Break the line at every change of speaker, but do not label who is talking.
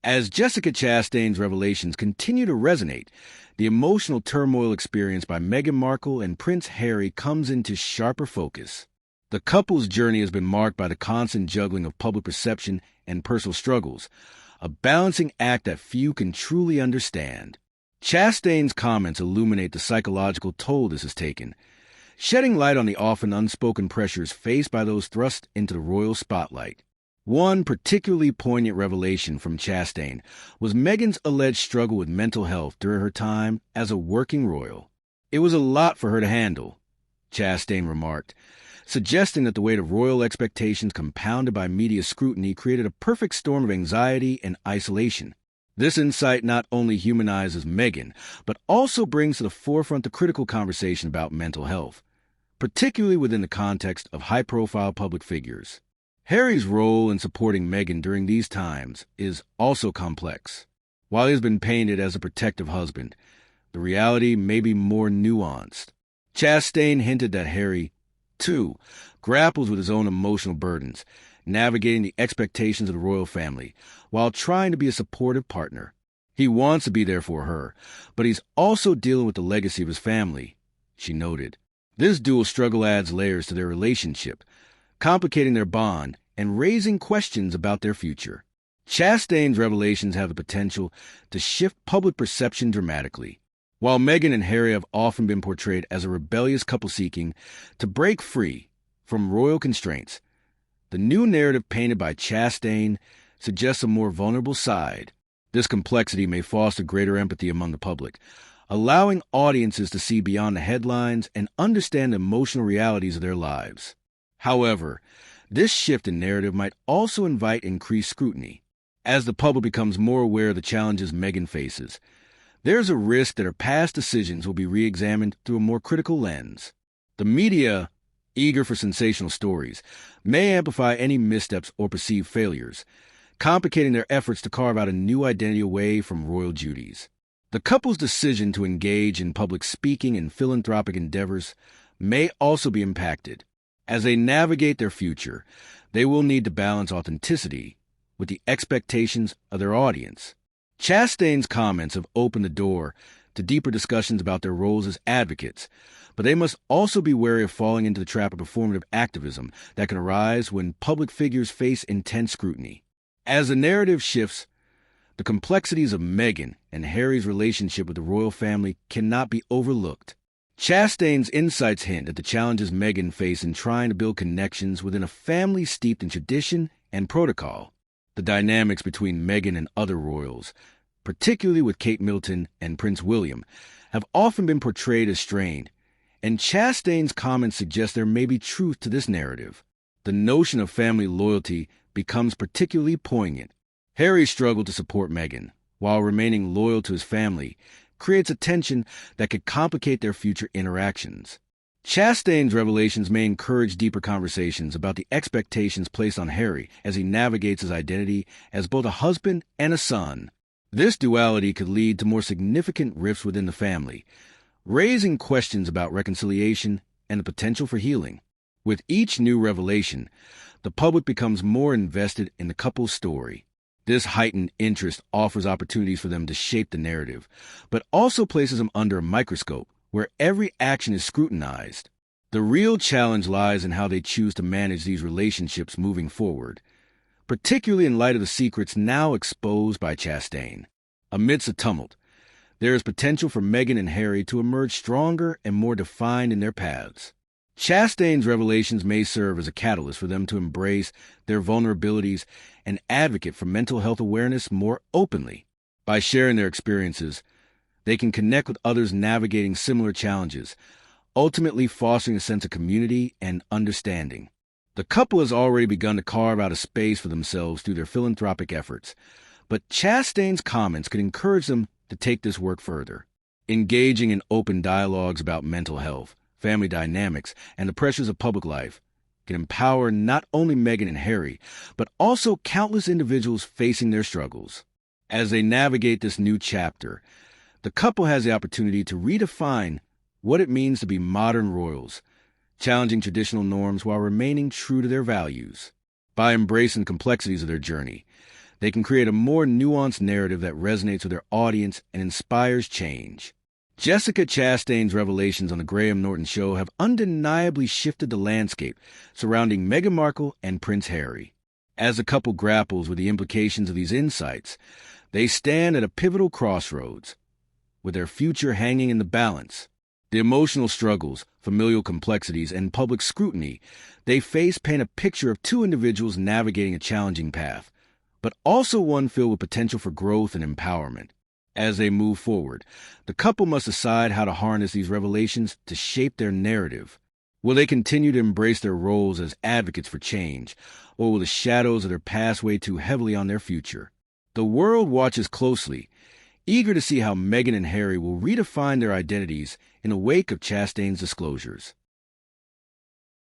As Jessica Chastain's revelations continue to resonate, the emotional turmoil experienced by Meghan Markle and Prince Harry comes into sharper focus. The couple's journey has been marked by the constant juggling of public perception and personal struggles, a balancing act that few can truly understand. Chastain's comments illuminate the psychological toll this has taken, shedding light on the often unspoken pressures faced by those thrust into the royal spotlight. One particularly poignant revelation from Chastain was Meghan's alleged struggle with mental health during her time as a working royal. "It was a lot for her to handle," Chastain remarked, suggesting that the weight of royal expectations compounded by media scrutiny created a perfect storm of anxiety and isolation. This insight not only humanizes Meghan, but also brings to the forefront the critical conversation about mental health, particularly within the context of high-profile public figures. Harry's role in supporting Meghan during these times is also complex. While he has been painted as a protective husband, the reality may be more nuanced. Chastain hinted that Harry, too, grapples with his own emotional burdens, navigating the expectations of the royal family, while trying to be a supportive partner. He wants to be there for her, but he's also dealing with the legacy of his family, she noted. This dual struggle adds layers to their relationship, complicating their bond and raising questions about their future. Chastain's revelations have the potential to shift public perception dramatically. While Meghan and Harry have often been portrayed as a rebellious couple seeking to break free from royal constraints, the new narrative painted by Chastain suggests a more vulnerable side. This complexity may foster greater empathy among the public, allowing audiences to see beyond the headlines and understand the emotional realities of their lives. However, this shift in narrative might also invite increased scrutiny. As the public becomes more aware of the challenges Meghan faces, there's a risk that her past decisions will be re-examined through a more critical lens. The media, eager for sensational stories, may amplify any missteps or perceived failures, complicating their efforts to carve out a new identity away from royal duties. The couple's decision to engage in public speaking and philanthropic endeavors may also be impacted. As they navigate their future, they will need to balance authenticity with the expectations of their audience. Chastain's comments have opened the door to deeper discussions about their roles as advocates, but they must also be wary of falling into the trap of performative activism that can arise when public figures face intense scrutiny. As the narrative shifts, the complexities of Meghan and Harry's relationship with the royal family cannot be overlooked. Chastain's insights hint at the challenges Meghan faced in trying to build connections within a family steeped in tradition and protocol. The dynamics between Meghan and other royals, particularly with Kate Middleton and Prince William, have often been portrayed as strained, and Chastain's comments suggest there may be truth to this narrative. The notion of family loyalty becomes particularly poignant. Harry's struggle to support Meghan, while remaining loyal to his family, creates a tension that could complicate their future interactions. Chastain's revelations may encourage deeper conversations about the expectations placed on Harry as he navigates his identity as both a husband and a son. This duality could lead to more significant rifts within the family, raising questions about reconciliation and the potential for healing. With each new revelation, the public becomes more invested in the couple's story. This heightened interest offers opportunities for them to shape the narrative, but also places them under a microscope where every action is scrutinized. The real challenge lies in how they choose to manage these relationships moving forward, particularly in light of the secrets now exposed by Chastain. Amidst the tumult, there is potential for Meghan and Harry to emerge stronger and more defined in their paths. Chastain's revelations may serve as a catalyst for them to embrace their vulnerabilities and advocate for mental health awareness more openly. By sharing their experiences, they can connect with others navigating similar challenges, ultimately fostering a sense of community and understanding. The couple has already begun to carve out a space for themselves through their philanthropic efforts, but Chastain's comments could encourage them to take this work further. Engaging in open dialogues about mental health, family dynamics, and the pressures of public life can empower not only Meghan and Harry, but also countless individuals facing their struggles. As they navigate this new chapter, the couple has the opportunity to redefine what it means to be modern royals, challenging traditional norms while remaining true to their values. By embracing the complexities of their journey, They can create a more nuanced narrative that resonates with their audience and inspires change. Jessica Chastain's revelations on the Norton show have undeniably shifted the landscape surrounding Meghan Markle and Prince Harry. As the couple grapples with the implications of these insights, they stand at a pivotal crossroads, with their future hanging in the balance. The emotional struggles, familial complexities, and public scrutiny they face paint a picture of two individuals navigating a challenging path, but also one filled with potential for growth and empowerment. As they move forward, the couple must decide how to harness these revelations to shape their narrative. Will they continue to embrace their roles as advocates for change, or will the shadows of their past weigh too heavily on their future? The world watches closely, eager to see how Meghan and Harry will redefine their identities in the wake of Chastain's disclosures.